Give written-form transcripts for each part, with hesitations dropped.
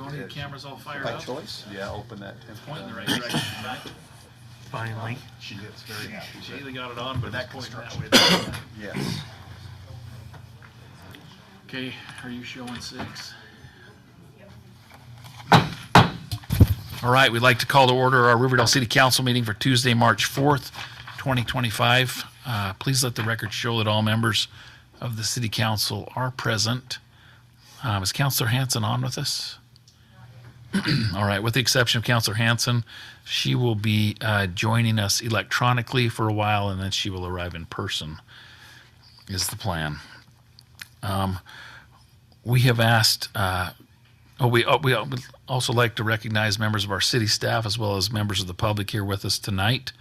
Margoni, cameras all fired By up. choice? Yeah, open that. Point in the right direction. Finally. She gets very happy. Shaylee got it on, but that it's pointing that construction. way. Yes. Okay, are you showing 6? All right, we'd like to call to order our Riverdale City Council meeting for Tuesday, March 4th, 2025. Please let the record show that all members of the City Council are present. Is Councilor Hanson on with us? All right, with the exception of Councilor Hanson, she will be joining us electronically for a while, and then she will arrive in person, is the plan. We have asked, we would also like to recognize members of our city staff as well as members of the public here with us tonight.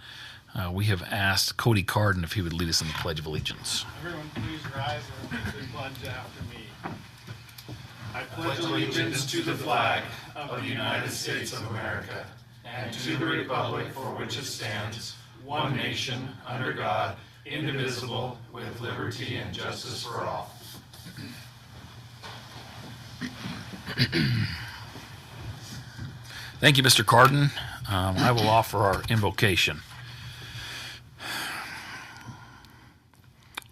We have asked Cody Carden if he would lead us in the Pledge of Allegiance. Everyone please rise and repeat the pledge after me. I pledge allegiance to the flag of the United States of America and to the republic for which it stands, one nation, under God, indivisible, with liberty and justice for all. Thank you, Mr. Carden. I will offer our invocation.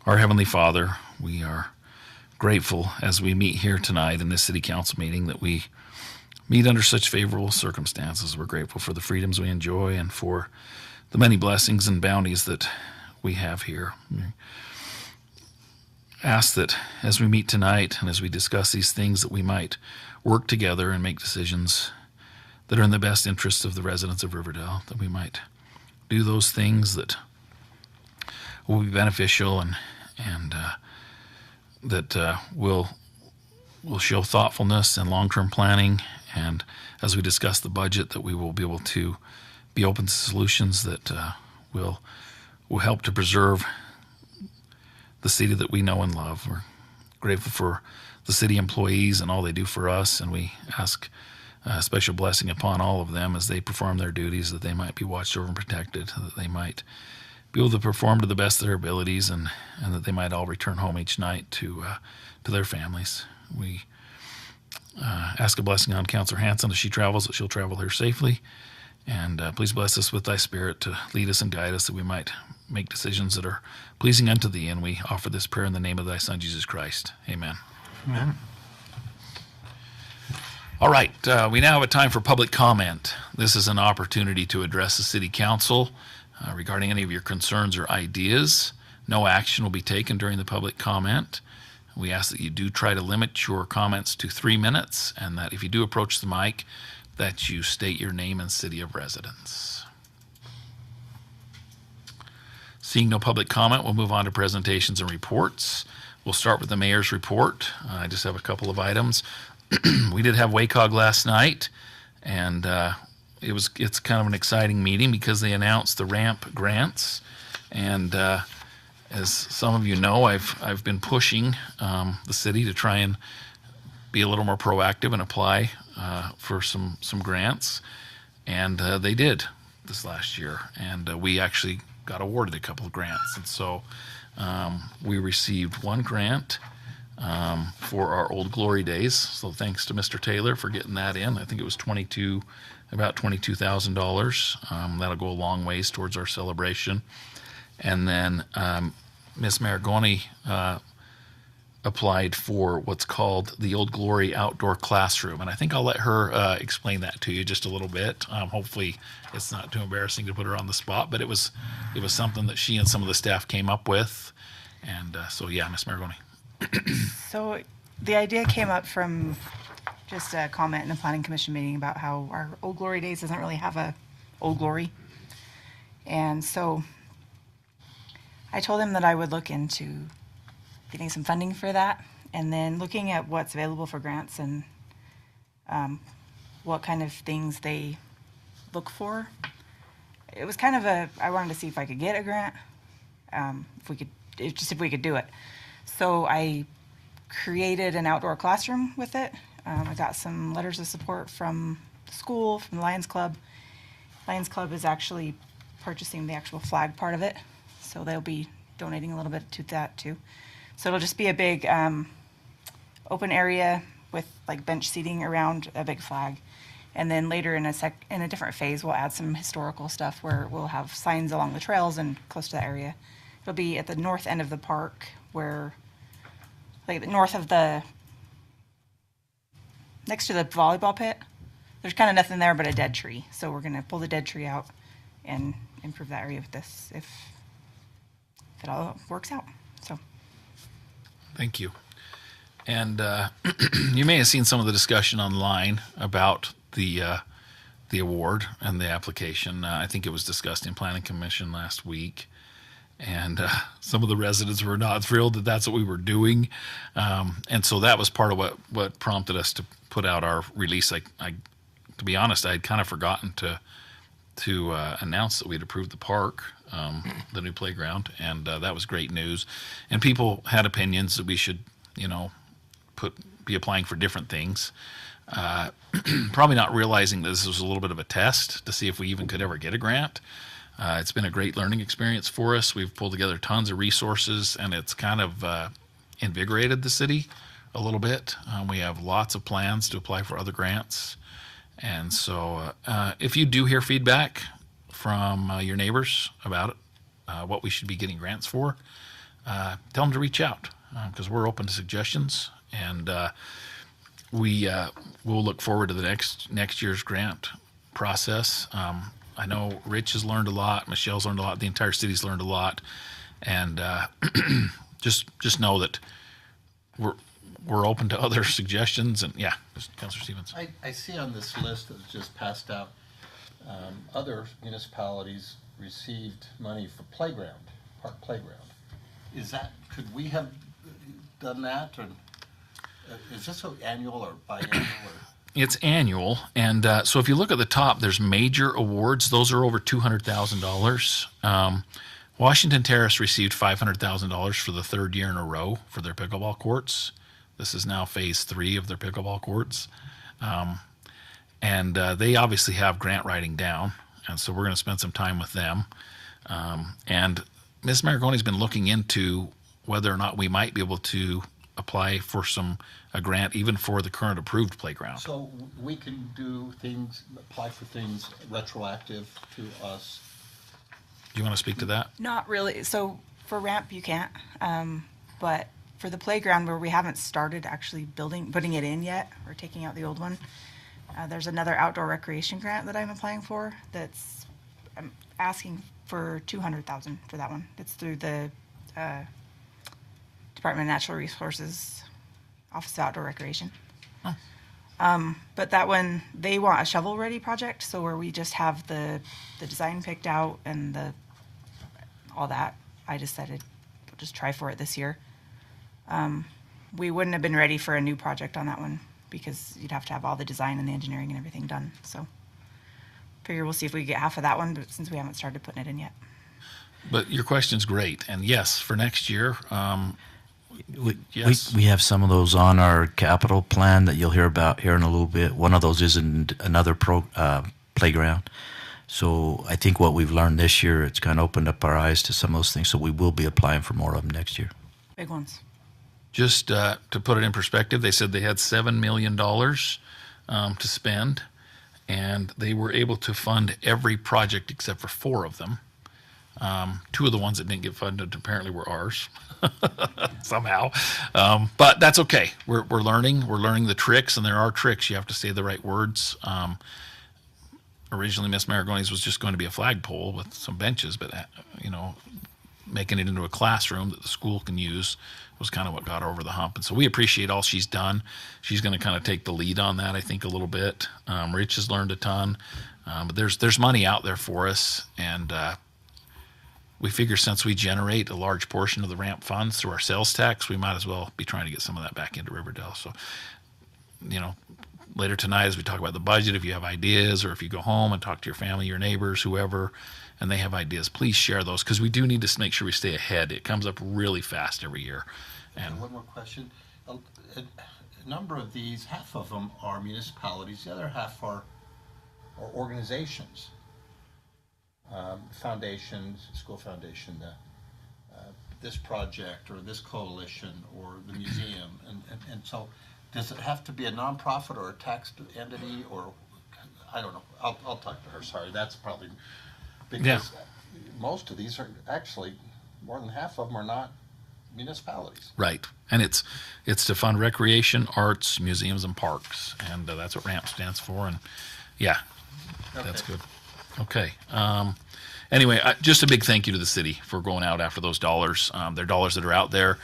Our Heavenly Father, we are grateful as we meet here tonight in this City Council meeting that we meet under such favorable circumstances. We're grateful for the freedoms we enjoy and for the many blessings and bounties that we have here. We ask that as we meet tonight and as we discuss these things that we might work together and make decisions that are in the best interest of the residents of Riverdale, that we might do those things that will be beneficial and that will show thoughtfulness and long-term planning. And as we discuss the budget, that we will be able to be open to solutions that will help to preserve the city that we know and love. We're grateful for the city employees and all they do for us, and we ask a special blessing upon all of them as they perform their duties, that they might be watched over and protected, that they might be able to perform to the best of their abilities, and that they might all return home each night to their families. We ask a blessing on Councilor Hanson as she travels, that she'll travel here safely. And please bless us with thy Spirit to lead us and guide us, that we might make decisions that are pleasing unto thee. And we offer this prayer in the name of thy Son, Jesus Christ. Amen. Amen. All right, we now have a time for public comment. This is an opportunity to address the City Council regarding any of your concerns or ideas. No action will be taken during the public comment. We ask that you do try to limit your comments to 3 minutes, and that if you do approach the mic, that you state your name and city of residence. Seeing no public comment, we'll move on to presentations and reports. We'll start with the mayor's report. I just have a couple of items. We did have WACOG last night, and it's kind of an exciting meeting because they announced the ramp grants. And as some of you know, I've been pushing the city to try and be a little more proactive and apply for some grants, and they did this last year, and we actually got awarded a couple of grants. And so we received one grant for our Old Glory Days. So thanks to Mr. Taylor for getting that in. I think it was about $22,000. That'll go a long ways towards our celebration. And then Miss Maragoni applied for what's called the Old Glory Outdoor Classroom. And I think I'll let her explain that to you just a little bit. Hopefully it's not too embarrassing to put her on the spot, but it was something that she and some of the staff came up with. And so, yeah, Miss Maragoni. So the idea came up from just a comment in a planning commission meeting about how our Old Glory Days doesn't really have a Old Glory. And so I told him that I would look into getting some funding for that, and then looking at what's available for grants and what kind of things they look for. It was kind of I wanted to see if I could get a grant, if we could do it. So I created an outdoor classroom with it. I got some letters of support from the school, from the Lions Club. Lions Club is actually purchasing the actual flag part of it, so they'll be donating a little bit to that too. So it'll just be a big open area with like bench seating around a big flag. And then later in a different phase, we'll add some historical stuff where we'll have signs along the trails and close to that area. It'll be at the north end of the park where, like the north of the, next to the volleyball pit. There's kind of nothing there but a dead tree. So we're gonna pull the dead tree out and improve that area with this if it all works out. So. Thank you. And you may have seen some of the discussion online about the award and the application. I think it was discussed in Planning Commission last week. And some of the residents were not thrilled that that's what we were doing. And so that was part of what prompted us to put out our release. To be honest, I had kind of forgotten to announce that we'd approved the park, the new playground, and that was great news. And people had opinions that we should, be applying for different things. Probably not realizing that this was a little bit of a test to see if we even could ever get a grant. It's been a great learning experience for us. We've pulled together tons of resources, and it's kind of invigorated the city a little bit. We have lots of plans to apply for other grants. And so if you do hear feedback from your neighbors about it, what we should be getting grants for, tell them to reach out because we're open to suggestions. And we'll look forward to the next year's grant process. I know Rich has learned a lot, Michelle's learned a lot, the entire city's learned a lot, and just know that we're open to other suggestions. And yeah, Councilor Stevens. I see on this list that was just passed out, other municipalities received money for park playground. Could we have done that, or is this annual or biannual? It's annual, and so if you look at the top, there's major awards. Those are over $200,000. Washington Terrace received $500,000 for the third year in a row for their pickleball courts. This is now phase 3 of their pickleball courts, and they obviously have grant writing down, and so we're going to spend some time with them. And Ms. Maragoni's been looking into whether or not we might be able to apply for a grant even for the current approved playground. So we can apply for things retroactive to us. Do you want to speak to that? Not really. So for ramp, you can't. But for the playground where we haven't started actually putting it in yet, or taking out the old one, there's another outdoor recreation grant that I'm applying for. I'm asking for $200,000 for that one. It's through the Department of Natural Resources Office of Outdoor Recreation. Oh. But that one, they want a shovel-ready project, so where we just have the design picked out and all that. I decided we'll just try for it this year. We wouldn't have been ready for a new project on that one because you'd have to have all the design and the engineering and everything done. So figure we'll see if we get half of that one, but since we haven't started putting it in yet. But your question's great, and yes, for next year, yes. We have some of those on our capital plan that you'll hear about here in a little bit. One of those is another playground. So I think what we've learned this year, it's kind of opened up our eyes to some of those things. So we will be applying for more of them next year. Big ones. Just to put it in perspective, they said they had $7 million to spend, and they were able to fund every project except for 4 of them. 2 of the ones that didn't get funded apparently were ours somehow. But that's okay. We're learning. We're learning the tricks, and there are tricks. You have to say the right words. Originally, Miss Maragoni's was just going to be a flagpole with some benches, but making it into a classroom that the school can use was kind of what got her over the hump. And so we appreciate all she's done. She's going to kind of take the lead on that, I think, a little bit. Rich has learned a ton, but there's money out there for us, and we figure since we generate a large portion of the ramp funds through our sales tax, we might as well be trying to get some of that back into Riverdale. So, later tonight as we talk about the budget, if you have ideas or if you go home and talk to your family, your neighbors, whoever, and they have ideas, please share those because we do need to make sure we stay ahead. It comes up really fast every year. And one more question. A number of these, half of them are municipalities, the other half are organizations. Foundations, school foundation, this project or this coalition or the museum, and so does it have to be a nonprofit or a taxed entity, or, I don't know, I'll talk to her, sorry, that's probably, because most of these are, actually, more than half of them are not municipalities. Right. And it's to fund recreation, arts, museums, and parks. And that's what RAMP stands for. And yeah, that's Okay. good. Okay. Anyway, just a big thank you to the city for going out after those dollars. They're dollars that are out there.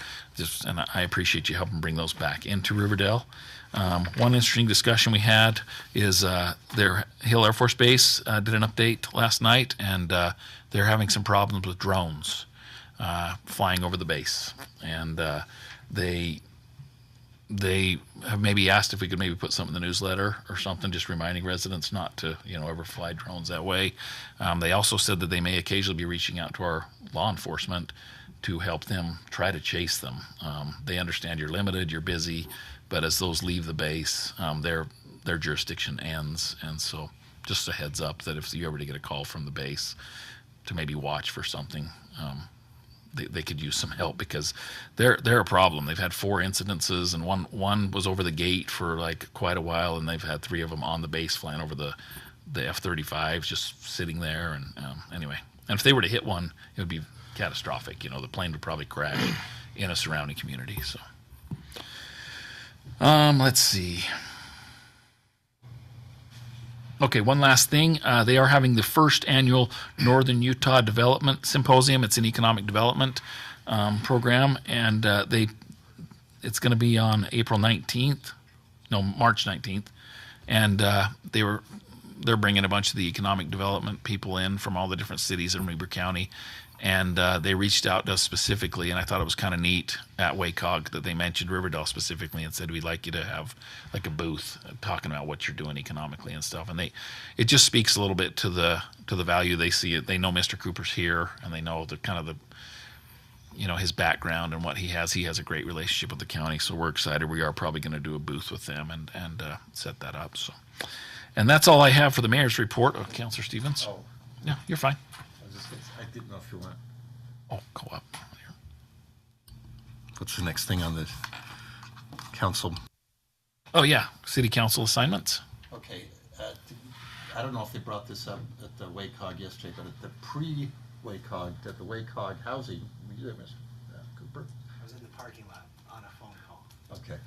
And I appreciate you helping bring those back into Riverdale. One interesting discussion we had is their Hill Air Force Base did an update last night, and they're having some problems with drones flying over the base. And they have maybe asked if we could maybe put something in the newsletter or something, just reminding residents not to, ever fly drones that way. They also said that they may occasionally be reaching out to our law enforcement to help them try to chase them. They understand you're limited, you're busy, but as those leave the base, their jurisdiction ends. And so just a heads up that if you ever get a call from the base to maybe watch for something, they could use some help, because they're a problem. They've had 4 incidences, and one was over the gate for like quite a while, and they've had 3 of them on the base flying over the F-35s, just sitting there. And anyway, and if they were to hit one, it would be catastrophic. The plane would probably crash in a surrounding community. So, let's see. Okay, one last thing. They are having the first annual Northern Utah Development Symposium. It's an economic development program, and it's going to be on March 19th. And they're bringing a bunch of the economic development people in from all the different cities in Weber County. And they reached out to us specifically, and I thought it was kind of neat at WACOG that they mentioned Riverdale specifically and said, we'd like you to have like a booth talking about what you're doing economically and stuff. And it just speaks a little bit to the value they see it. They know Mr. Cooper's here, and they know the kind of his background and what he has. He has a great relationship with the county, so we're excited. We are probably going to do a booth with them and set that up. So, and that's all I have for the mayor's report. Councilor Stevens. Oh, Yeah, you're fine. I didn't know if you want. Oh, go up. What's the next thing on the council? Oh, yeah, city council assignments. Okay, I don't know if they brought this up at the WACOG yesterday, but at the pre-WACOG, at the WACOG housing, were you there, Mr. Cooper? I was in the parking lot on a phone call. Okay.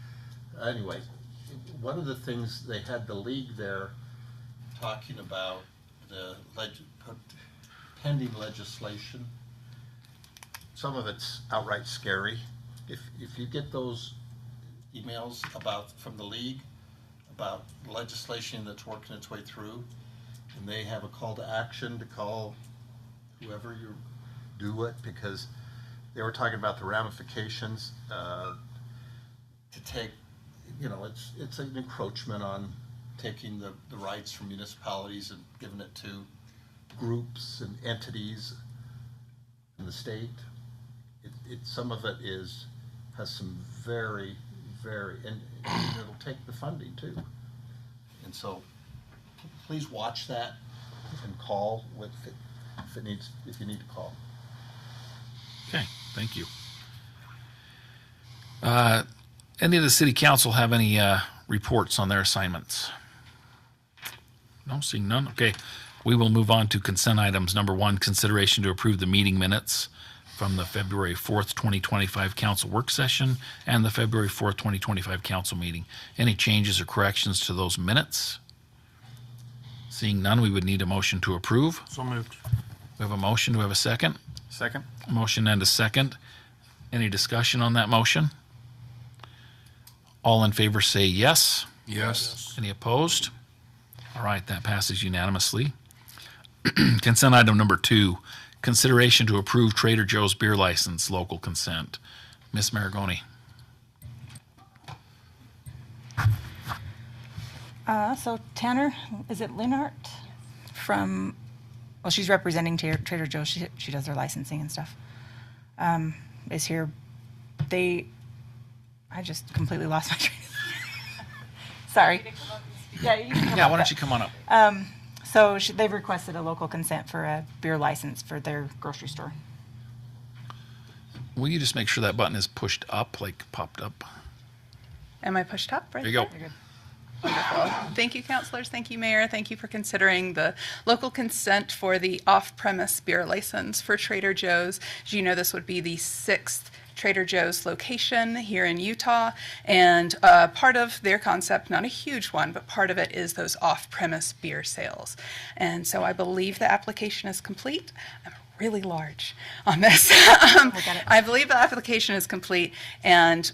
Anyway, one of the things, they had the league there talking about the pending legislation. Some of it's outright scary. If you get those emails from the league about legislation that's working its way through, and they have a call to action to call whoever you do it, because they were talking about the ramifications to take, it's an encroachment on taking the rights from municipalities and giving it to groups and entities in the state. Some of it has some very, and it'll take the funding too. And so please watch that and call if you need to call. Okay, thank you. Any of the city council have any reports on their assignments? No, seeing none. Okay, we will move on to consent items. Number 1, consideration to approve the meeting minutes from the February 4th, 2025 council work session and the February 4th, 2025 council meeting. Any changes or corrections to those minutes? Seeing none, we would need a motion to approve. So moved. We have a motion. Do we have a second? Second? Motion and a second. Any discussion on that motion? All in favor say yes. Yes. Any opposed? All right, that passes unanimously. Consent item number 2, consideration to approve Trader Joe's beer license, local consent. Ms. Maragoni. So Tanner, is it Linhart she's representing Trader Joe's. She does their licensing and stuff. Is here. I just completely lost my train of thought. Sorry. Yeah, you can come Yeah, up why there. don't you come on up? So they've requested a local consent for a beer license for their grocery store. Will you just make sure that button is pushed up, like popped up? Am I pushed up? Right There you go. You're good. Wonderful. Thank you, councilors. Thank you, Mayor. Thank you for considering the local consent for the off-premise beer license for Trader Joe's. As you know, this would be the 6th Trader Joe's location here in Utah, and part of their concept, not a huge one, but part of it is those off-premise beer sales. And so I believe the application is complete. I'm really large on this. got it. I believe the application is complete, and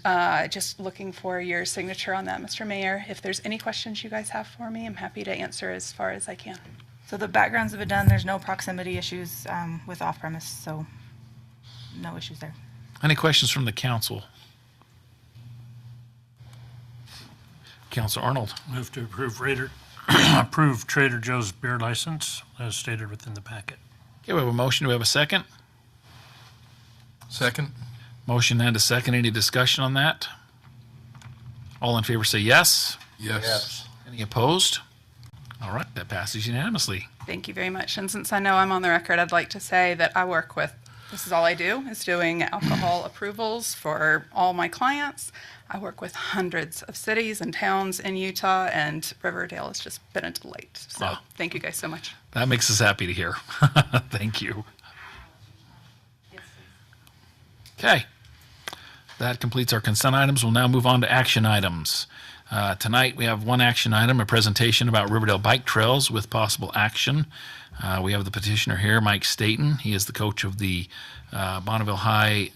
just looking for your signature on that, Mr. Mayor. If there's any questions you guys have for me, I'm happy to answer as far as I can. So the backgrounds have been done. There's no proximity issues with off-premise, so no issues there. Any questions from the council? Council Arnold. Move to approve Trader Joe's beer license as stated within the packet. Okay, we have a motion. Do we have a second? Second? Motion and a second. Any discussion on that? All in favor say yes. Yes. Any opposed? All right, that passes unanimously. Thank you very much. And since I know I'm on the record, I'd like to say that I work with, this is all I do, is doing alcohol approvals for all my clients. I work with hundreds of cities and towns in Utah, and Riverdale has just been a delight. So Wow. thank you guys so much. That makes us happy to hear. Thank you. Okay. That completes our consent items. We'll now move on to action items. Tonight we have one action item, a presentation about Riverdale bike trails with possible action. We have the petitioner here, Mike Staten. He is the coach of the Bonneville High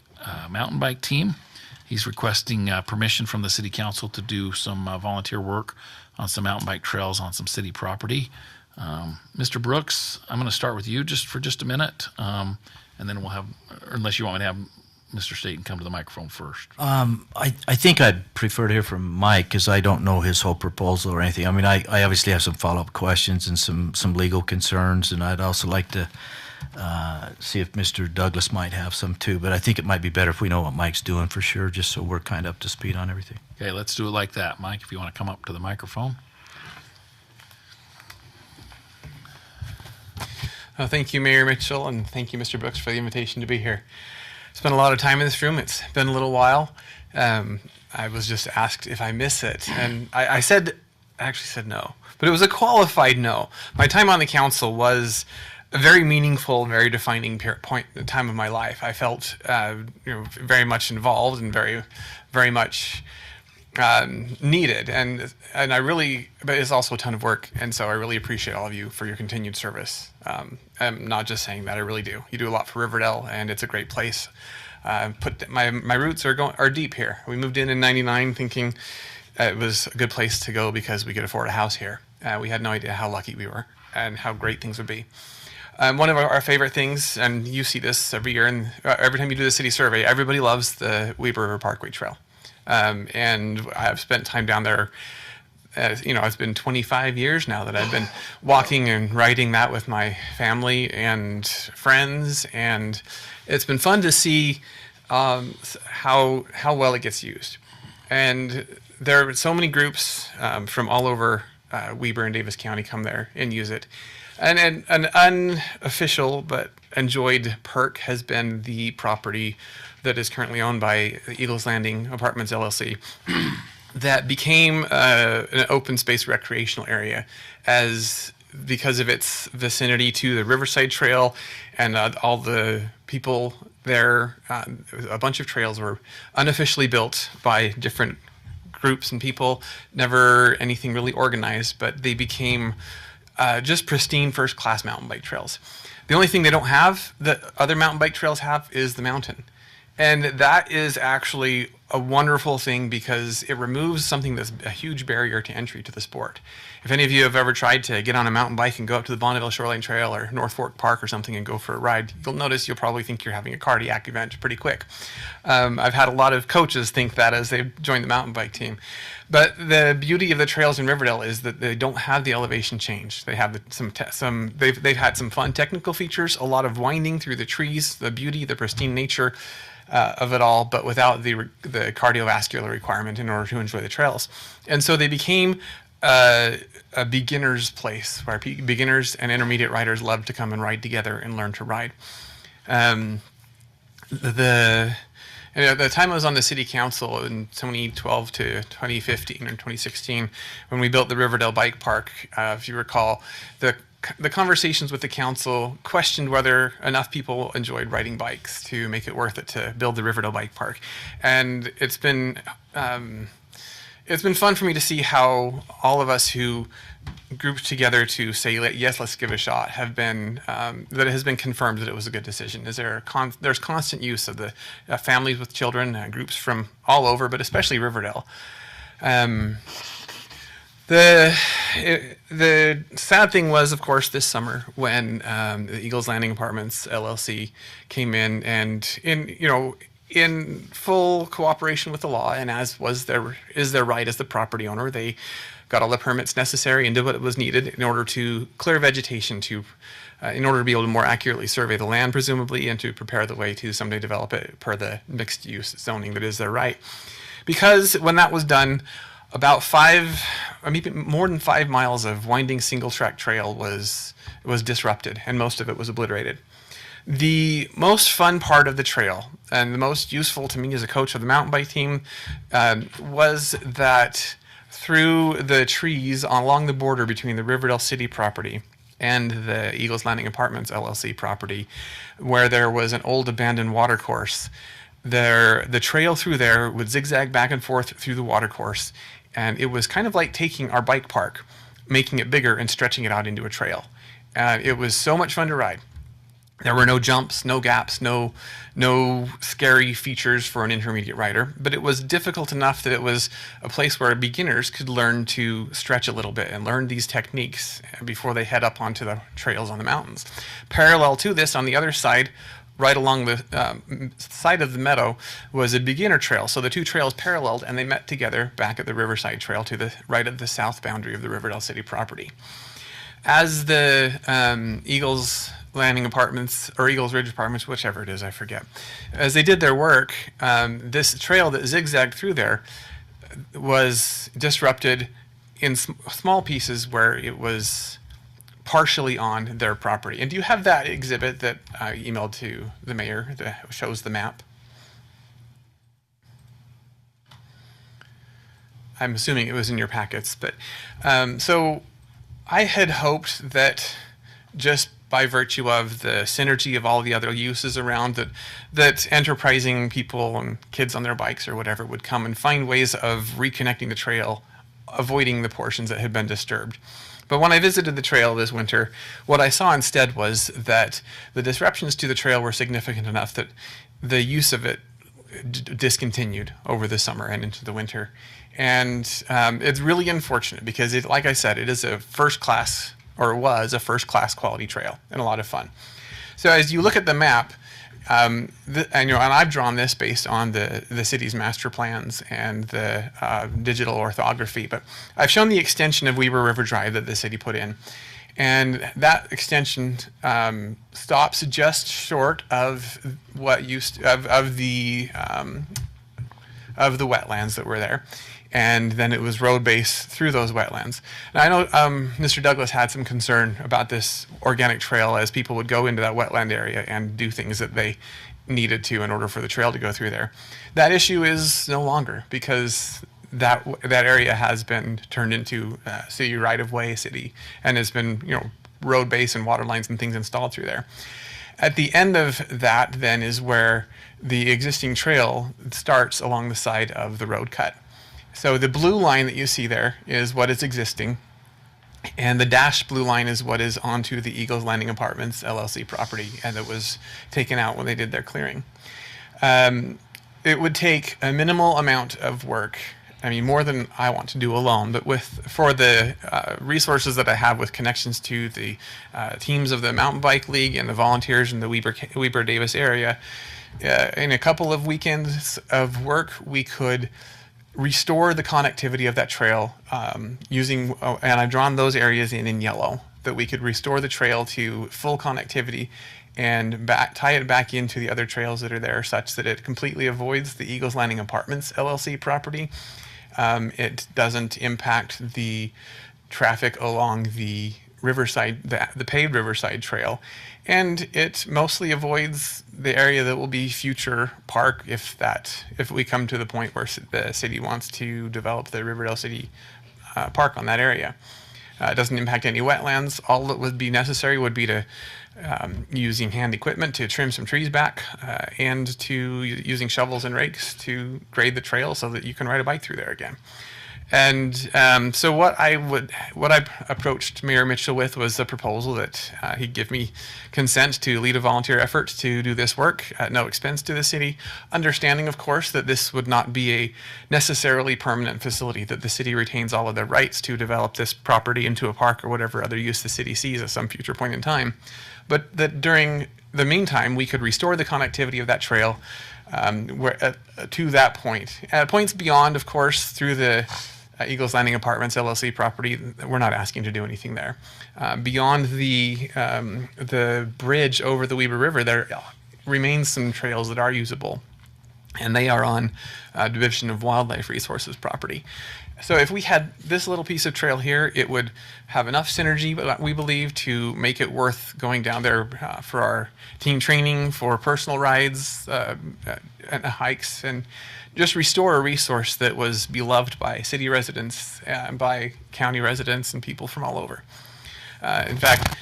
mountain bike team. He's requesting permission from the city council to do some volunteer work on some mountain bike trails on some city property. Mr. Brooks, I'm going to start with you for just a minute, and then we'll have, unless you want me to have Mr. Staten come to the microphone first. I think I'd prefer to hear from Mike because I don't know his whole proposal or anything. I mean, I obviously have some follow-up questions and some legal concerns, and I'd also like to see if Mr. Douglas might have some too. But I think it might be better if we know what Mike's doing for sure, just so we're kind of up to speed on everything. Okay, let's do it like that. Mike, if you want to come up to the microphone. Thank you, Mayor Mitchell, and thank you, Mr. Brooks, for the invitation to be here. Spent a lot of time in this room. It's been a little while. I was just asked if I miss it, and I actually said no, but it was a qualified no. My time on the council was a very meaningful, very defining point in the time of my life. I felt very much involved and very, very much needed, and I really, but it's also a ton of work, and so I really appreciate all of you for your continued service. I'm not just saying that, I really do. You do a lot for Riverdale, and it's a great place. My roots are deep here. We moved in '99 thinking it was a good place to go because we could afford a house here. We had no idea how lucky we were and how great things would be. One of our favorite things, and you see this every year, and every time you do the city survey, everybody loves the Weber River Parkway Trail. And I've spent time down there. It's been 25 years now that I've been walking and riding that with my family and friends, and it's been fun to see how well it gets used. And there are so many groups from all over Weber and Davis County come there and use it. And an unofficial but enjoyed perk has been the property that is currently owned by Eagles Landing Apartments LLC that became an open space recreational area because of its vicinity to the Riverside Trail and all the people there. A bunch of trails were unofficially built by different groups and people, never anything really organized, but they became just pristine first-class mountain bike trails. The only thing they don't have that other mountain bike trails have is the mountain. And that is actually a wonderful thing because it removes something that's a huge barrier to entry to the sport. If any of you have ever tried to get on a mountain bike and go up to the Bonneville Shoreline Trail or North Fork Park or something and go for a ride, you'll probably think you're having a cardiac event pretty quick. I've had a lot of coaches think that as they've joined the mountain bike team. But the beauty of the trails in Riverdale is that they don't have the elevation change. They have they've had some fun technical features, a lot of winding through the trees, the beauty, the pristine nature of it all, but without the cardiovascular requirement in order to enjoy the trails. And so they became a beginner's place where beginners and intermediate riders love to come and ride together and learn to ride. And at the time I was on the city council in 2012 to 2015 or 2016, when we built the Riverdale Bike Park, if you recall, the conversations with the council questioned whether enough people enjoyed riding bikes to make it worth it to build the Riverdale Bike Park. And it's been fun for me to see how all of us who grouped together to say, yes, let's give it a shot, have been, that it has been confirmed that it was a good decision. There's constant use of the families with children, groups from all over, but especially Riverdale. The sad thing was, of course, this summer when the Eagles Landing Apartments LLC came in and in full cooperation with the law, and as is their right as the property owner, they got all the permits necessary and did what was needed in order to clear vegetation in order to be able to more accurately survey the land, presumably, and to prepare the way to someday develop it per the mixed-use zoning that is their right. Because when that was done, about more than 5 miles of winding single-track trail was disrupted, and most of it was obliterated. The most fun part of the trail, and the most useful to me as a coach of the mountain bike team, was that through the trees along the border between the Riverdale City property and the Eagles Landing Apartments LLC property, where there was an old abandoned watercourse, the trail through there would zigzag back and forth through the watercourse, and it was kind of like taking our bike park, making it bigger and stretching it out into a trail. It was so much fun to ride. There were no jumps, no gaps, no scary features for an intermediate rider, but it was difficult enough that it was a place where beginners could learn to stretch a little bit and learn these techniques before they head up onto the trails on the mountains. Parallel to this, on the other side, right along the side of the meadow, was a beginner trail. So the two trails paralleled, and they met together back at the Riverside Trail to the right of the south boundary of the Riverdale City property. As the Eagles Landing Apartments, or Eagles Ridge Apartments, whichever it is, I forget. As they did their work, this trail that zigzagged through there was disrupted in small pieces where it was partially on their property. And do you have that exhibit that I emailed to the mayor that shows the map? I'm assuming it was in your packets, but so I had hoped that just by virtue of the synergy of all the other uses around that enterprising people and kids on their bikes or whatever would come and find ways of reconnecting the trail, avoiding the portions that had been disturbed. But when I visited the trail this winter, what I saw instead was that the disruptions to the trail were significant enough that the use of it discontinued over the summer and into the winter. And it's really unfortunate because, like I said, it is a first-class, or it was a first-class quality trail and a lot of fun. So as you look at the map, and I've drawn this based on the city's master plans and the digital orthography, but I've shown the extension of Weber River Drive that the city put in. And that extension stops just short of what of the wetlands that were there, and then it was road base through those wetlands. Now I know Mr. Douglas had some concern about this organic trail as people would go into that wetland area and do things that they needed to in order for the trail to go through there. That issue is no longer because that area has been turned into city right-of-way city and has been road base and water lines and things installed through there. At the end of that then is where the existing trail starts along the side of the road cut. So the blue line that you see there is what is existing, and the dashed blue line is what is onto the Eagles Landing Apartments LLC property, and it was taken out when they did their clearing. It would take a minimal amount of work, I mean more than I want to do alone, but for the resources that I have with connections to the teams of the Mountain Bike League and the volunteers in the Weber Davis area, in a couple of weekends of work, we could restore the connectivity of that trail using, and I've drawn those areas in yellow, that we could restore the trail to full connectivity and tie it back into the other trails that are there such that it completely avoids the Eagles Landing Apartments LLC property. It doesn't impact the traffic along the Riverside, the paved Riverside Trail, and it mostly avoids the area that will be future park if we come to the point where the city wants to develop the Riverdale City Park on that area. It doesn't impact any wetlands. All that would be necessary would be to using hand equipment to trim some trees back and to using shovels and rakes to grade the trail so that you can ride a bike through there again. And so what I approached Mayor Mitchell with was a proposal that he'd give me consent to lead a volunteer effort to do this work at no expense to the city, understanding, of course, that this would not be a necessarily permanent facility, that the city retains all of their rights to develop this property into a park or whatever other use the city sees at some future point in time, but that during the meantime, we could restore the connectivity of that trail to that point. At points beyond, of course, through the Eagles Landing Apartments LLC property, we're not asking to do anything there. Beyond the bridge over the Weber River, there remains some trails that are usable, and they are on Division of Wildlife Resources property. So if we had this little piece of trail here, it would have enough synergy, we believe, to make it worth going down there for our team training, for personal rides, and hikes, and just restore a resource that was beloved by city residents, by county residents, and people from all over. In fact,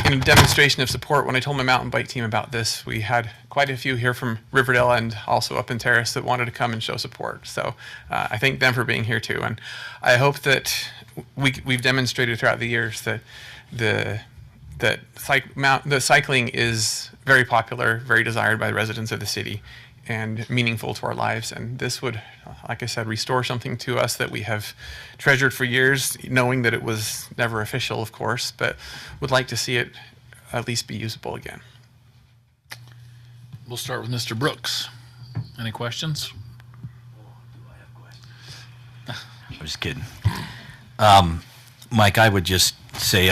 in a demonstration of support, when I told my mountain bike team about this, we had quite a few here from Riverdale and also up in Terrace that wanted to come and show support. So I thank them for being here too. And I hope that we've demonstrated throughout the years that the cycling is very popular, very desired by the residents of the city, and meaningful to our lives. And this would, like I said, restore something to us that we have treasured for years, knowing that it was never official, of course, but would like to see it at least be usable again. We'll start with Mr. Brooks. Any questions? I'm just kidding. Mike, I would just say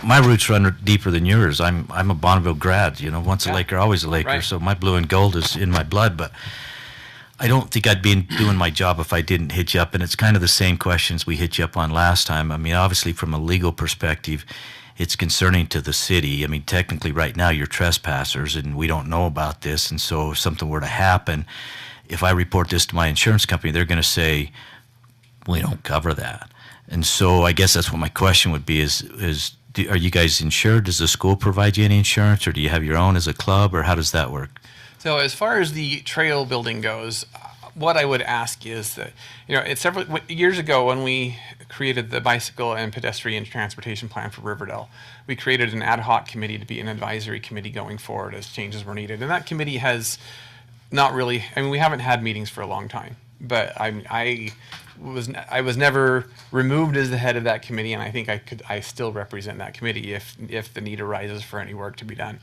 my roots run deeper than yours. I'm a Bonneville grad. Once a Laker, always a Laker. Right. So my blue and gold is in my blood. But I don't think I'd be doing my job if I didn't hit you up. And it's kind of the same questions we hit you up on last time. I mean, obviously, from a legal perspective, it's concerning to the city. I mean, technically, right now, you're trespassers, and we don't know about this. And so if something were to happen, if I report this to my insurance company, they're going to say, we don't cover that. And so I guess that's what my question would be are you guys insured? Does the school provide you any insurance, or do you have your own as a club, or how does that work? So as far as the trail building goes, what I would ask is that, it's several years ago when we created the bicycle and pedestrian transportation plan for Riverdale, we created an ad hoc committee to be an advisory committee going forward as changes were needed. And that committee has not really, we haven't had meetings for a long time, but I was never removed as the head of that committee, and I think I still represent that committee if the need arises for any work to be done.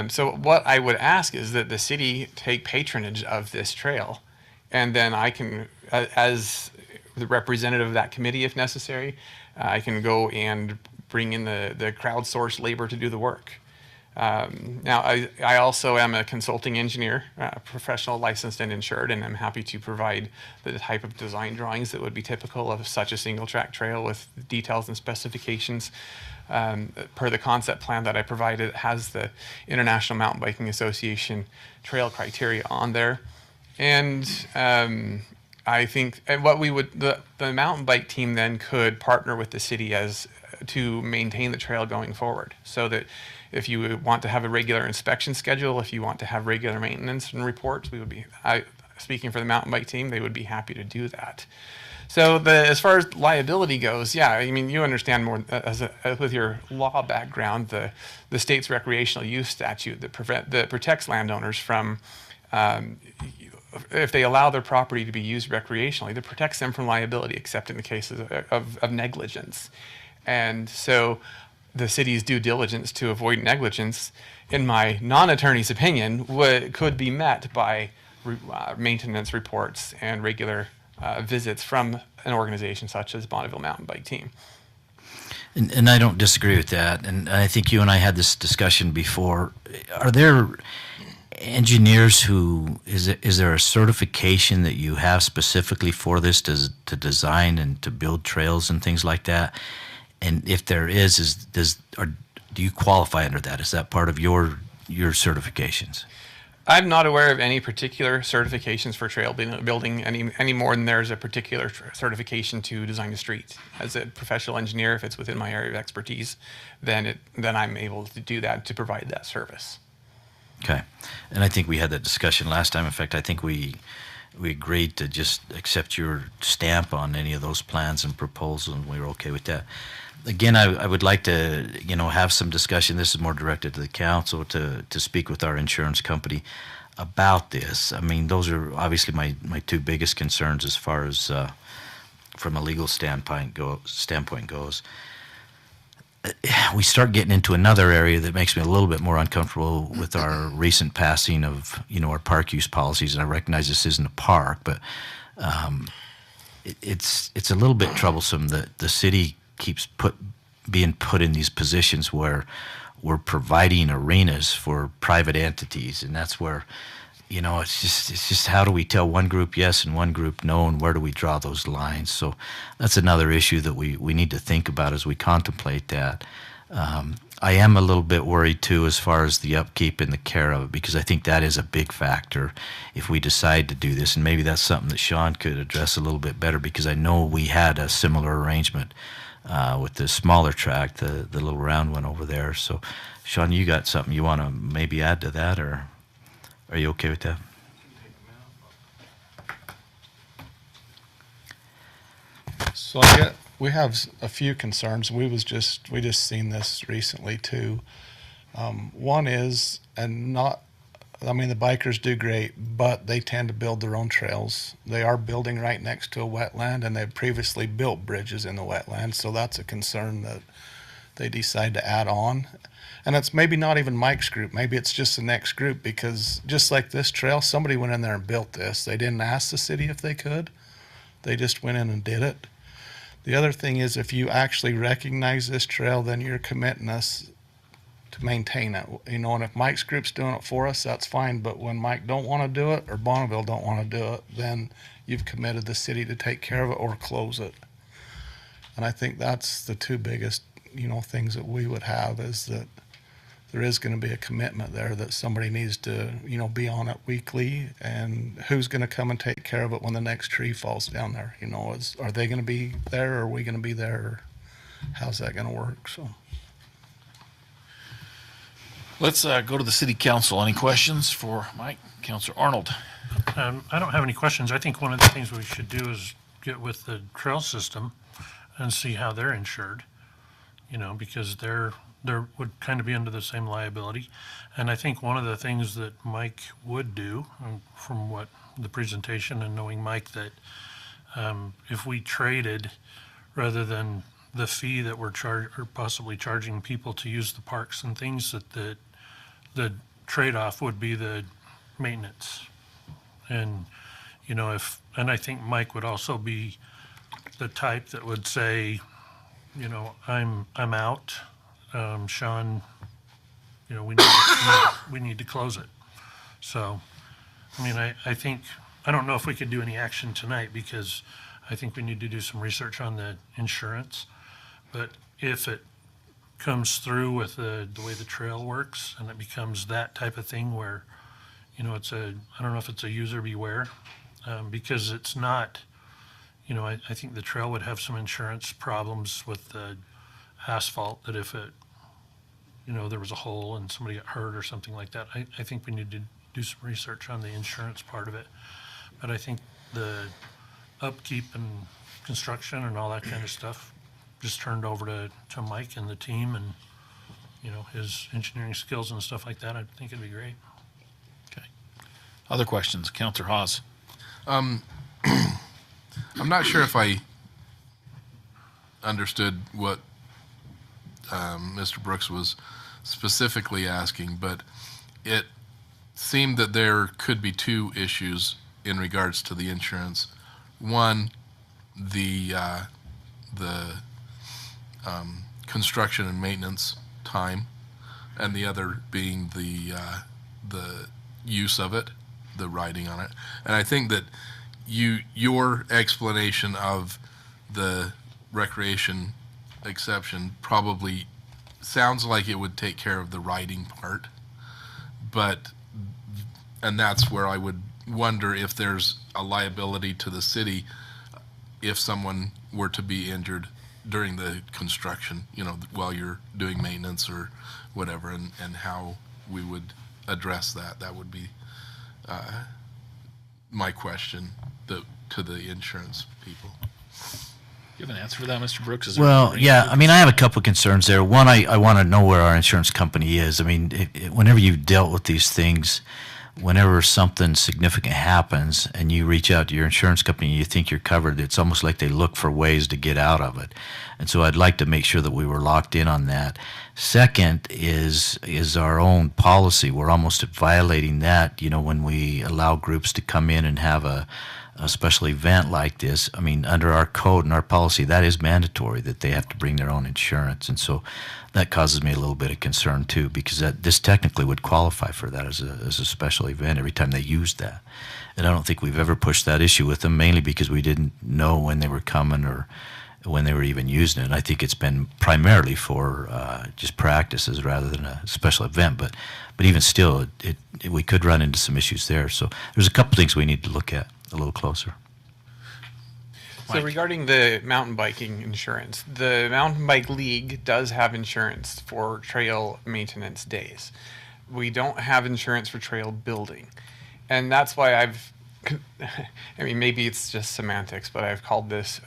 So what I would ask is that the city take patronage of this trail, and then I can, as the representative of that committee, if necessary, I can go and bring in the crowdsourced labor to do the work. Now, I also am a consulting engineer, professional, licensed, and insured, and I'm happy to provide the type of design drawings that would be typical of such a single-track trail with details and specifications. Per the concept plan that I provided, it has the International Mountain Biking Association trail criteria on there. And I think what the mountain bike team then could partner with the city to maintain the trail going forward, so that if you want to have a regular inspection schedule, if you want to have regular maintenance and reports, speaking for the mountain bike team, they would be happy to do that. So as far as liability goes, you understand more with your law background, the state's recreational use statute that protects landowners from, if they allow their property to be used recreationally, that protects them from liability, except in the cases of negligence. And so the city's due diligence to avoid negligence, in my non-attorney's opinion, could be met by maintenance reports and regular visits from an organization such as Bonneville Mountain Bike Team. And I don't disagree with that. And I think you and I had this discussion before. Are there engineers is there a certification that you have specifically for this to design and to build trails and things like that? And if there is do you qualify under that? Is that part of your certifications? I'm not aware of any particular certifications for trail building any more than there's a particular certification to design a street. As a professional engineer, if it's within my area of expertise, then I'm able to do that, to provide that service. Okay. And I think we had that discussion last time. In fact, I think we agreed to just accept your stamp on any of those plans and proposals, and we were okay with that. Again, I would like to, have some discussion. This is more directed to the council, to speak with our insurance company about this. I mean, those are obviously my two biggest concerns as far as from a legal standpoint goes. We start getting into another area that makes me a little bit more uncomfortable with our recent passing of, our park use policies. And I recognize this isn't a park, but it's a little bit troublesome that the city keeps being put in these positions where we're providing arenas for private entities, and that's where, it's just how do we tell one group yes and one group no, and where do we draw those lines? So that's another issue that we need to think about as we contemplate that. I am a little bit worried too as far as the upkeep and the care of it, because I think that is a big factor if we decide to do this, and maybe that's something that Sean could address a little bit better, because I know we had a similar arrangement with the smaller track, the little round one over there. So, Sean, you got something you want to maybe add to that, or are you okay with that? So we have a few concerns. We just seen this recently too. One is, the bikers do great, but they tend to build their own trails. They are building right next to a wetland, and they've previously built bridges in the wetland, so that's a concern that they decide to add on. And it's maybe not even Mike's group, maybe it's just the next group, because just like this trail, somebody went in there and built this. They didn't ask the city if they could. They just went in and did it. The other thing is, if you actually recognize this trail, then you're committing us to maintain it. And if Mike's group's doing it for us, that's fine. But when Mike don't want to do it, or Bonneville don't want to do it, then you've committed the city to take care of it or close it. And I think that's the two biggest, things that we would have, is that there is going to be a commitment there that somebody needs to, be on it weekly, and who's going to come and take care of it when the next tree falls down there. Are they going to be there, or are we going to be there, or how's that going to work? So. Let's go to the city council. Any questions for Mike? Councilor Arnold. I don't have any questions. I think one of the things we should do is get with the trail system and see how they're insured, because they're would kind of be under the same liability. And I think one of the things that Mike would do, from what the presentation and knowing Mike, that if we traded, rather than the fee that we're possibly charging people to use the parks and things, that the trade-off would be the maintenance. And and I think Mike would also be the type that would say, I'm out. Sean, we need to close it. So, I think, I don't know if we could do any action tonight, because I think we need to do some research on the insurance. But if it comes through with the way the trail works, and it becomes that type of thing where, I don't know if it's a user beware, because it's not, I think the trail would have some insurance problems with the asphalt, that if it, there was a hole and somebody got hurt or something like that. I think we need to do some research on the insurance part of it. But I think the upkeep and construction and all that kind of stuff just turned over to Mike and the team, and, his engineering skills and stuff like that. I think it'd be great. Okay. Other questions? Councilor Hawes. I'm not sure if I understood what Mr. Brooks was specifically asking, but it seemed that there could be two issues in regards to the insurance. One, the construction and maintenance time, and the other being the use of it, the riding on it. And I think that your explanation of the recreation exception probably sounds like it would take care of the writing part, and that's where I would wonder if there's a liability to the city if someone were to be injured during the construction, while you're doing maintenance or whatever, and how we would address that. That would be my question to the insurance people. You have an answer for that, Mr. Brooks? Is there Well, any- yeah, I mean, I have a couple of concerns there. One, I want to know where our insurance company is. I mean, whenever you've dealt with these things, whenever something significant happens and you reach out to your insurance company and you think you're covered, it's almost like they look for ways to get out of it. And so I'd like to make sure that we were locked in on that. Second is our own policy. We're almost violating that, when we allow groups to come in and have a special event like this. I mean, under our code and our policy, that is mandatory that they have to bring their own insurance. And so that causes me a little bit of concern too, because this technically would qualify for that as a special event every time they use that. And I don't think we've ever pushed that issue with them, mainly because we didn't know when they were coming or when they were even using it. And I think it's been primarily for just practices rather than a special event. But even still, we could run into some issues there. So there's a couple things we need to look at a little closer. So Mike. regarding the mountain biking insurance, the Mountain Bike League does have insurance for trail maintenance days. We don't have insurance for trail building. And that's why I mean, maybe it's just semantics, but I've called this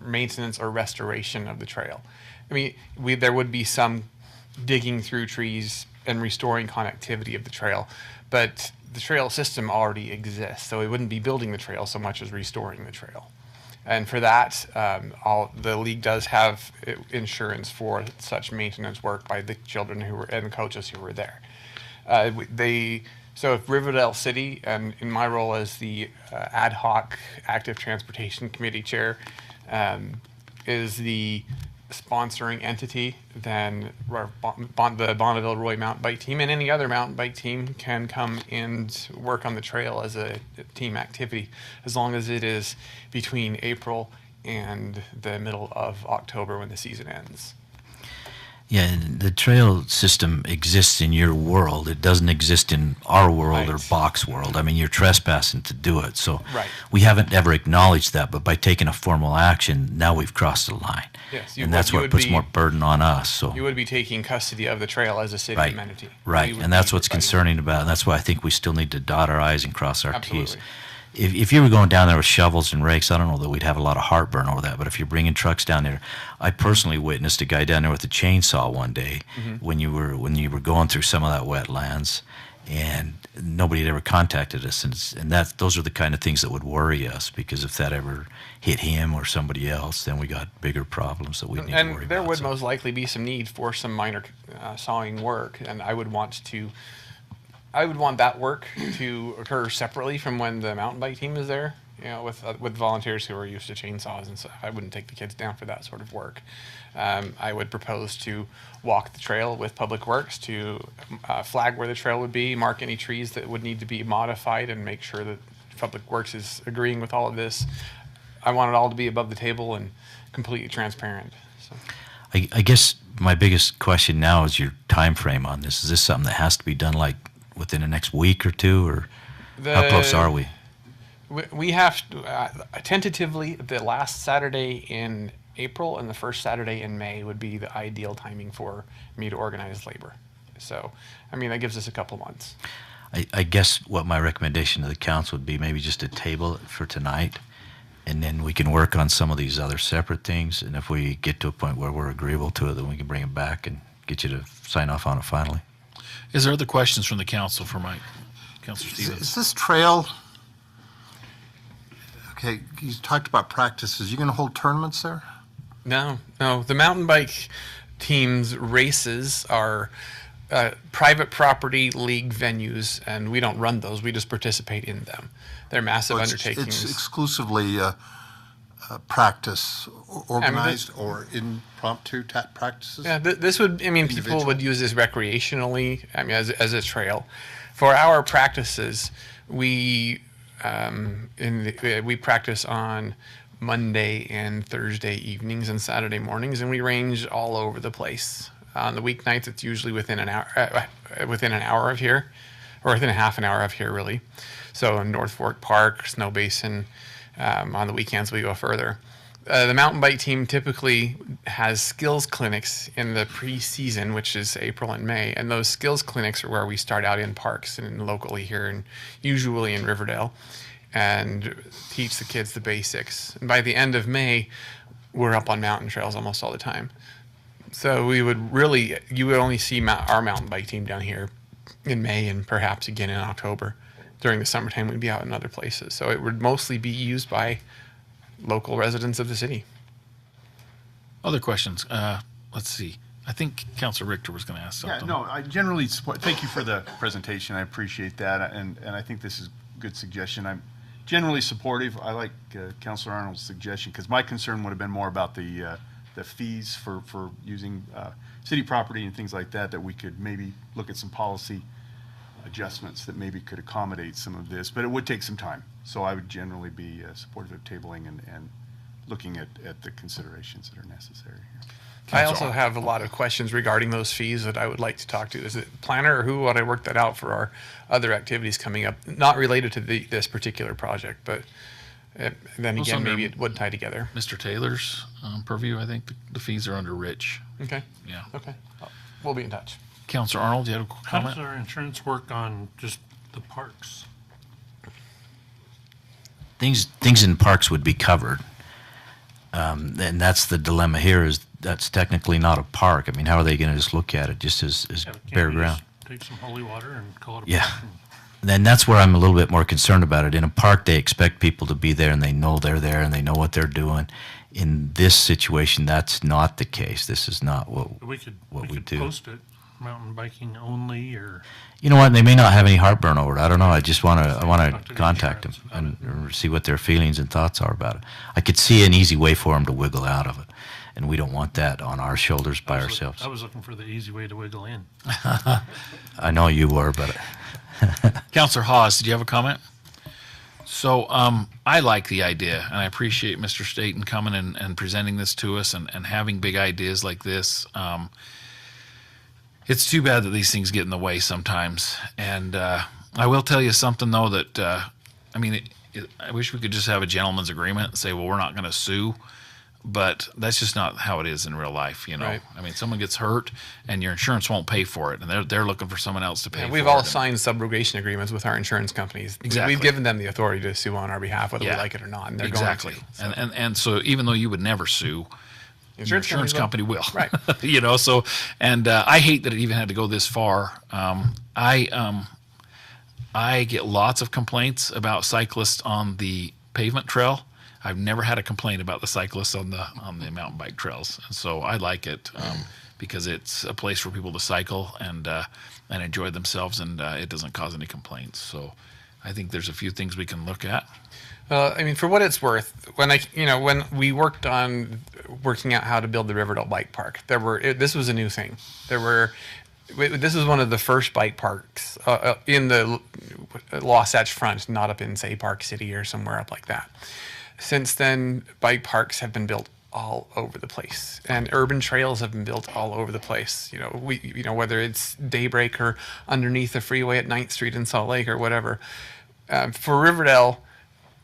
maintenance or restoration of the trail. I mean, there would be some digging through trees and restoring connectivity of the trail, but the trail system already exists, so we wouldn't be building the trail so much as restoring the trail. And for that, the league does have insurance for such maintenance work by the children and the coaches who were there. So if Riverdale City, and in my role as the ad hoc active transportation committee chair, is the sponsoring entity, then the Bonneville Roy mountain bike team and any other mountain bike team can come and work on the trail as a team activity, as long as it is between April and the middle of October when the season ends. Yeah, and the trail system exists in your world. It doesn't exist in our world or Right. Bach's world. I mean, you're trespassing to do it. So Right. we haven't ever acknowledged that, but by taking a formal action, now we've crossed the line. Yes, And that's what puts more burden on us. So You would be taking custody of the trail as a city Right, amenity. right, We would and that's be what's providing- concerning about it. And that's why I think we still need to dot our I's and cross our T's. Absolutely. If you were going down there with shovels and rakes, I don't know that we'd have a lot of heartburn over that. But if you're bringing trucks down there, I personally witnessed a guy down there with a chainsaw one day when you were going through some of that wetlands, and nobody had ever contacted us. And those are the kind of things that would worry us, because if that ever hit him or somebody else, then we got bigger problems that we need to worry about. And there would So- most likely be some need for some minor sawing work, and I would want that work to occur separately from when the mountain bike team is there. With volunteers who are used to chainsaws and stuff. I wouldn't take the kids down for that sort of work. I would propose to walk the trail with Public Works to flag where the trail would be, mark any trees that would need to be modified, and make sure that Public Works is agreeing with all of this. I want it all to be above the table and completely transparent. So. I guess my biggest question now is your time frame on this. Is this something that has to be done like within the next week or two, or how close are we? We have to, tentatively, the last Saturday in April and the first Saturday in May would be the ideal timing for me to organize labor. So, I mean, that gives us a couple months. I guess what my recommendation to the council would be maybe just to table it for tonight, and then we can work on some of these other separate things. And if we get to a point where we're agreeable to it, then we can bring it back and get you to sign off on it finally. Is there other questions from the council for Mike? Councilor Stevens. Is this trail, okay, you talked about practices. You going to hold tournaments there? No. The mountain bike team's races are private property league venues, and we don't run those. We just participate in them. They're massive undertakings. It's exclusively practice, organized or impromptu practices? Yeah, this would, people Individual. would use this recreationally, as a trail. For our practices, we practice on Monday and Thursday evenings and Saturday mornings, and we range all over the place. On the weeknights, it's usually within an hour of here, or within a half an hour of here, really. So in North Fork Park, Snow Basin. On the weekends, we go further. The mountain bike team typically has skills clinics in the pre-season, which is April and May, and those skills clinics are where we start out in parks and locally here, and usually in Riverdale, and teach the kids the basics. And by the end of May, we're up on mountain trails almost all the time. So you would only see our mountain bike team down here in May and perhaps again in October. During the summertime, we'd be out in other places. So it would mostly be used by local residents of the city. Other questions? Let's see. I think Councilor Richter was going to ask Yeah, something. no, I generally support, thank you for the presentation. I appreciate that. And I think this is a good suggestion. I'm generally supportive. I like Councilor Arnold's suggestion because my concern would have been more about the fees for using city property and things like that we could maybe look at some policy adjustments that maybe could accommodate some of this, but it would take some time. So I would generally be supportive of tabling and looking at the considerations that are necessary here. I also have a lot of questions regarding those fees that I would like to talk to. Is it planner or who would I work that out for our other activities coming up? Not related to this particular project, but then Well, again, maybe under it would tie together. Mr. Taylor's purview, I think the fees are under Rich. Okay. Yeah. Okay. We'll be in touch. Councilor Arnold, you had a How comment? does our insurance work on just the parks? Things in parks would be covered. And that's the dilemma here is that's technically not a park. I mean, how are they going to just look at it just as Yeah, can't bare we ground? just take some holy water and call it a Yeah. park? Then that's where I'm a little bit more concerned about it. In a park, they expect people to be there and they know they're there and they know what they're doing. In this situation, that's not the case. This is not what We could do. post it, mountain biking only, or You know what? They may not have any heartburn over it. I don't know. I just want Talk to to the contact them insurance about and see what their feelings and thoughts are about it. I could see an easy way for them to wiggle out of it, and we don't want that on our shoulders by ourselves. I was looking for the easy way to wiggle in. I know you were, but Councilor Hawes, did you have a comment? So I like the idea, and I appreciate Mr. Staten coming and presenting this to us and having big ideas like this. It's too bad that these things get in the way sometimes. And I will tell you something, though, that, I wish we could just have a gentleman's agreement and say, well, we're not going to sue. But that's just not how it is in real life, you know. Right. I mean, someone gets hurt, and your insurance won't pay for it, and they're looking for someone else to pay for it. We've all signed subrogation agreements with our insurance companies. Exactly. We've given them the authority to sue on our behalf, whether Yeah. we like it or not, and they're Exactly. going to. So. And so even though you would never sue, your insurance company will. Right. You know, so, and I hate that it even had to go this far. I get lots of complaints about cyclists on the pavement trail. I've never had a complaint about the cyclists on the mountain bike trails. And so I like it because it's a place for people to cycle and enjoy themselves, and it doesn't cause any complaints. So I think there's a few things we can look at. I mean, for what it's worth, when we worked on working out how to build the Riverdale Bike Park, this was a new thing. This was one of the first bike parks in the Wasatch Front, not up in, say, Park City or somewhere up like that. Since then, bike parks have been built all over the place, and urban trails have been built all over the place. Whether it's Daybreak or underneath the freeway at 9th Street in Salt Lake or whatever. For Riverdale,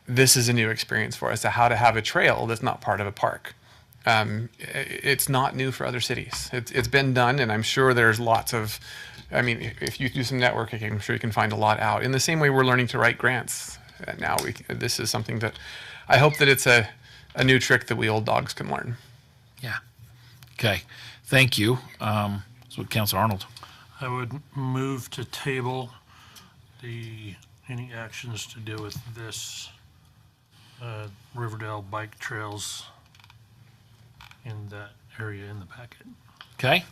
this is a new experience for us, how to have a trail that's not part of a park. It's not new for other cities. It's been done, and I'm sure there's lots of. I mean, if you do some networking, I'm sure you can find a lot out. In the same way, we're learning to write grants. Now this is something that I hope that it's a new trick that we old dogs can learn. Yeah. Okay. Thank you. So, Councilor Arnold. I would move to table any actions to do with this Riverdale bike trails in that area in the packet. Okay.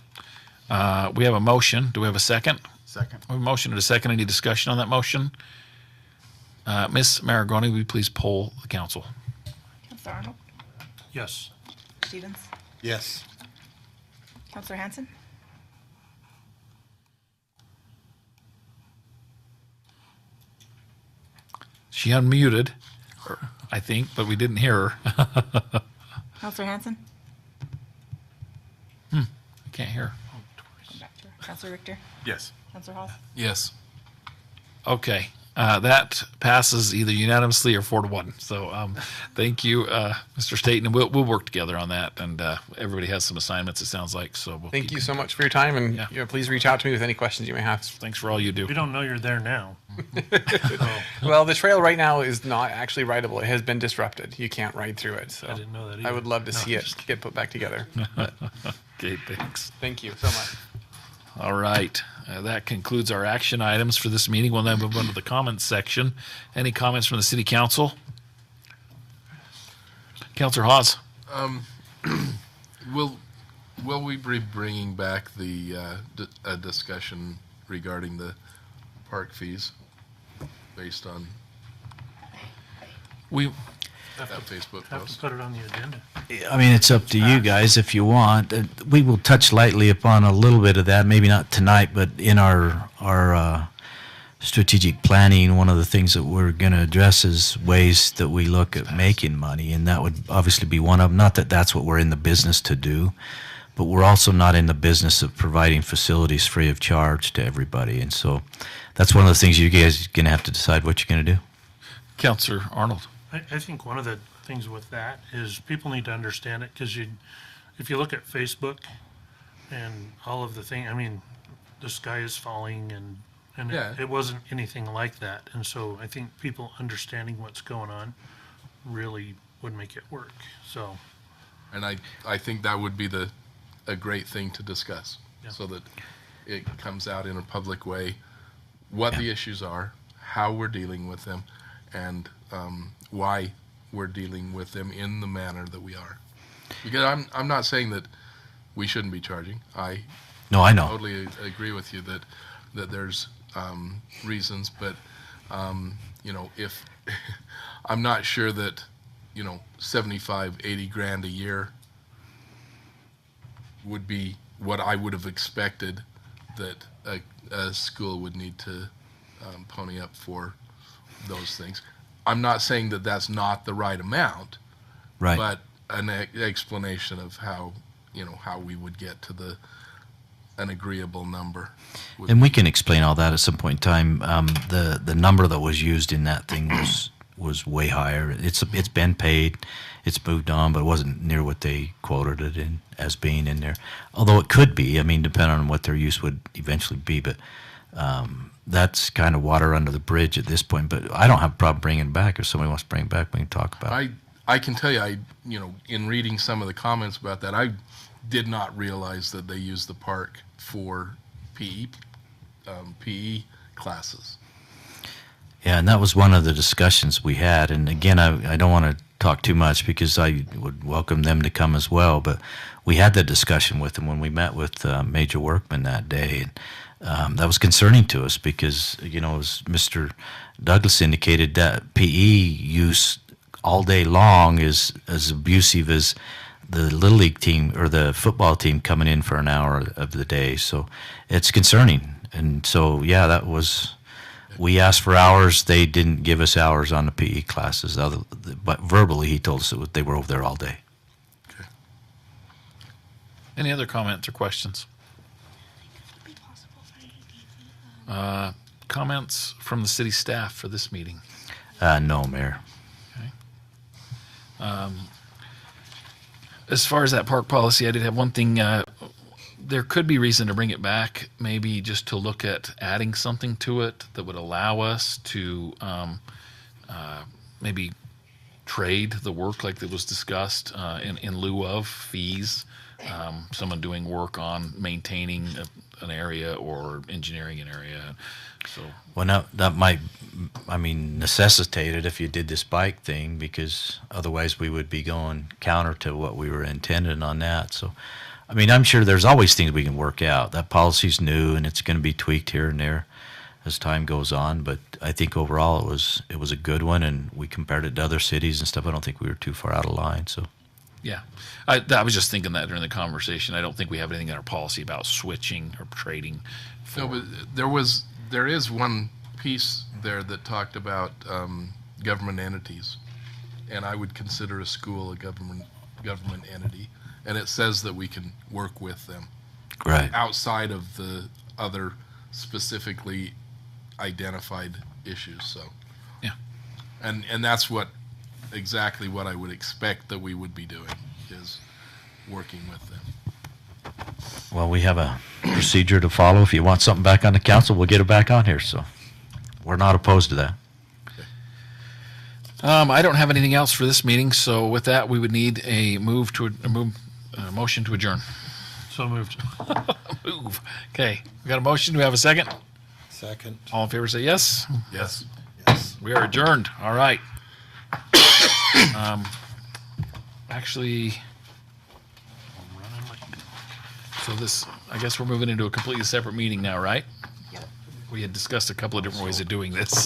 We have a motion. Do we have a second? Second. We have a motion and a second. Any discussion on that motion? Ms. Maragoni, will you please poll the council? Councilor Arnold? Yes. Stevens? Yes. Councilor Hanson? She unmuted. I think, but we didn't hear her. Counselor Hanson? I can't hear. Come back to her. Counselor Richter? Yes. Counselor Hawes? Yes. Okay. That passes either unanimously or 4-1. So thank you, Mr. Staten, and we'll work together on that. And everybody has some assignments, it sounds like. So we'll Thank keep- you so much for your time, and Yeah. please reach out to me with any questions you may have. Thanks for all you do. We don't know you're there now. Well, the trail right now is not actually rideable. It has been disrupted. You can't ride through it. So I didn't know that I either. would love to No, see it just get put back together. But Okay, thanks. thank you so much. All right. That concludes our action items for this meeting. We'll now move on to the comments section. Any comments from the city council? Councilor Hawes? Will we be bringing back a discussion regarding the park fees based on We that Facebook Have to post? put it on the agenda. I mean, it's up to you guys if you want. We will touch lightly upon a little bit of that, maybe not tonight, but in our strategic planning, one of the things that we're going to address is ways that we look at making money, and that would obviously be one of them. Not that that's what we're in the business to do, but we're also not in the business of providing facilities free of charge to everybody, and so that's one of the things you guys are going to have to decide what you're going to do. Councilor Arnold? I think one of the things with that is people need to understand it, because if you look at Facebook and all of the things, I mean, the sky is falling and Yeah. it wasn't anything like that. And so I think people understanding what's going on really would make it work. So, And I think that would be a great thing to discuss, Yeah. so that it comes out in a public way, what the issues are, how we're dealing with them, and why we're dealing with them in the manner that we are. Because I'm not saying that we shouldn't be charging. I No, I know. totally agree with you that there's reasons, but if I'm not sure that 75, 80 grand a year would be what I would have expected that a school would need to pony up for those things. I'm not saying that that's not the right amount, Right. but an explanation of how we would get to an agreeable number. And we can explain all that at some point in time. The number that was used in that thing was way higher. It's been paid, it's moved on, but it wasn't near what they quoted it in as being in there. Although it could be. I mean, depending on what their use would eventually be. But that's kind of water under the bridge at this point. But I don't have a problem bringing it back. If somebody wants to bring it back, we can talk about it. I can tell you, in reading some of the comments about that, I did not realize that they used the park for PE classes. Yeah, and that was one of the discussions we had. And again, I don't want to talk too much because I would welcome them to come as well. But we had that discussion with them when we met with Major Workman that day. And that was concerning to us because, as Mr. Douglas indicated, that PE use all day long is as abusive as the Little League team or the football team coming in for an hour of the day. So it's concerning. And so, yeah, that was... We asked for hours. They didn't give us hours on the PE classes. But verbally, he told us that they were over there all day. Okay. Any other comments or questions? Comments from the city staff for this meeting? No, Mayor. As far as that park policy, I did have one thing. There could be reason to bring it back, maybe just to look at adding something to it that would allow us to maybe trade the work like that was discussed in lieu of fees. Someone doing work on maintaining an area or engineering an area. So Well, now that might, necessitate it if you did this bike thing, because otherwise we would be going counter to what we were intending on that. So, I'm sure there's always things we can work out. That policy's new and it's going to be tweaked here and there as time goes on. But I think overall it was a good one, and we compared it to other cities and stuff. I don't think we were too far out of line. So. yeah, I was just thinking that during the conversation. I don't think we have anything in our policy about switching or trading. No, but there is one piece there that talked about government entities and I would consider a school a government entity. And it says that we can work with them Right. outside of the other specifically identified issues, so. Yeah. And that's exactly what I would expect that we would be doing, is working with them. Well, we have a procedure to follow. If you want something back on the council, we'll get it back on here. So we're not opposed to that. I don't have anything else for this meeting, so with that, we would need a motion to adjourn. So moved. Move. Okay, we got a motion. Do we have a second? Second. All in favor say yes. Yes. We are adjourned. All right. Actually, so I guess we're moving into a completely separate meeting now, right? Yep. We had discussed a couple of different ways of doing this.